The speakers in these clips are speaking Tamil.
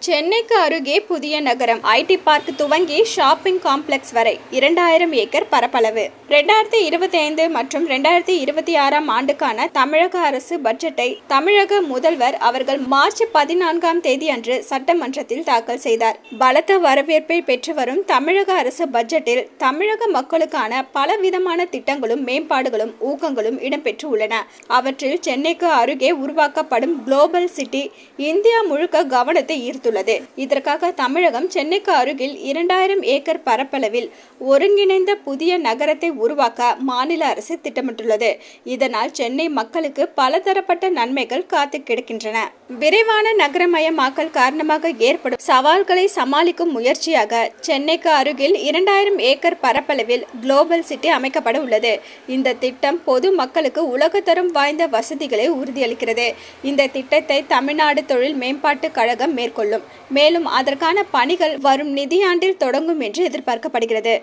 சென்னைக்கு அருகே புதிய நகரம். ஐடி பார்க் துவங்கி ஷாப்பிங் காம்ப்ளெக்ஸ் வரை 2000 ஏக்கர் பரப்பளவு. 2025 மற்றும் 2026 ஆண்டுக்கான தமிழக அரசு பட்ஜெட்டை தமிழக முதல்வர் அவர்கள் மார்ச் 14ஆம் தேதி அன்று சட்டமன்றத்தில் தாக்கல் செய்தார். பலத்த வரவேற்பை பெற்று வரும் தமிழக அரசு பட்ஜெட்டில் தமிழக மக்களுக்கான பலவிதமான திட்டங்களும் மேம்பாடுகளும் ஊக்கங்களும் இடம்பெற்று உள்ளன. அவற்றில் சென்னைக்கு அருகே உருவாக்கப்படும் குளோபல் சிட்டி இந்தியா முழுக்க கவனத்தை ஈர்த்துள்ளது. இதற்காக தமிழகம் சென்னைக்கு அருகில் 2000 ஏக்கர் பரப்பளவில் ஒருங்கிணைந்த புதிய நகரத்தை உருவாக்க மாநில அரசு திட்டமிட்டுள்ளது. இதனால் சென்னை மக்களுக்கு பலதரப்பட்ட நன்மைகள் காத்து கிடக்கின்றன. விரைவான நகரமயமாக்கல் காரணமாக ஏற்படும் சவால்களை சமாளிக்கும் முயற்சியாக சென்னைக்கு அருகில் 2000 ஏக்கர் பரப்பளவில் குளோபல் சிட்டி அமைக்கப்பட உள்ளது. இந்த திட்டம் பொது மக்களுக்கு உலகத்தரம் வாய்ந்த வசதிகளை உறுதியளிக்கிறது. இந்த திட்டத்தை தமிழ்நாடு தொழில் மேம்பாட்டு கழகம் மேற்கொள்ளும். மேலும் அதற்கான பணிகள் வரும் நிதியாண்டில் தொடங்கும் என்று எதிர்பார்க்கப்படுகிறது.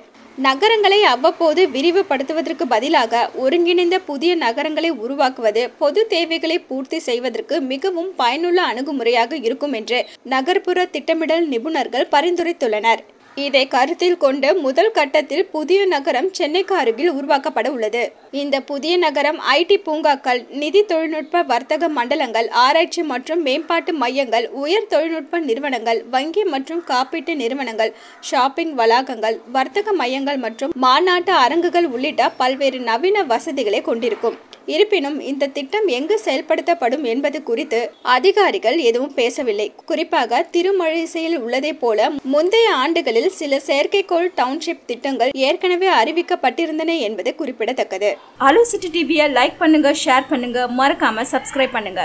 நகரங்களை அவ்வப்போது விரிவுபடுத்துவதற்கு பதிலாக ஒருங்கிணைந்த புதிய நகரங்களை உருவாக்குவது பொது தேவைகளை பூர்த்தி செய்வதற்கு மிகவும் பயனுள்ள அணுகுமுறையாக இருக்கும் என்று நகர்ப்புற திட்டமிடல் நிபுணர்கள் பரிந்துரைத்துள்ளனர். இதை கருத்தில் கொண்டு முதல் கட்டத்தில் புதிய நகரம் சென்னைக்கு அருகில் உருவாக்கப்பட உள்ளது. இந்த புதிய நகரம் ஐடி பூங்காக்கள், நிதி தொழில்நுட்ப வர்த்தக மண்டலங்கள், ஆராய்ச்சி மற்றும் மேம்பாட்டு மையங்கள், உயர் தொழில்நுட்ப நிறுவனங்கள், வங்கி மற்றும் காப்பீட்டு நிறுவனங்கள், ஷாப்பிங் வளாகங்கள், வர்த்தக மையங்கள் மற்றும் மாநாட்டு அரங்குகள் உள்ளிட்ட பல்வேறு நவீன வசதிகளை கொண்டிருக்கும். இருப்பினும் இந்த திட்டம் எங்கு செயல்படுத்தப்படும் என்பது குறித்து அதிகாரிகள் எதுவும் பேசவில்லை. குறிப்பாக திருமழிசையில் உள்ளதை போல முந்தைய ஆண்டுகளில் சில செயற்கைக்கோள் டவுன்ஷிப் திட்டங்கள் ஏற்கனவே அறிவிக்கப்பட்டிருந்தன என்பது குறிப்பிடத்தக்கது. அலோ சிட்டி டிவியை லைக் பண்ணுங்க, ஷேர் பண்ணுங்க, மறக்காம சப்ஸ்கிரைப் பண்ணுங்க.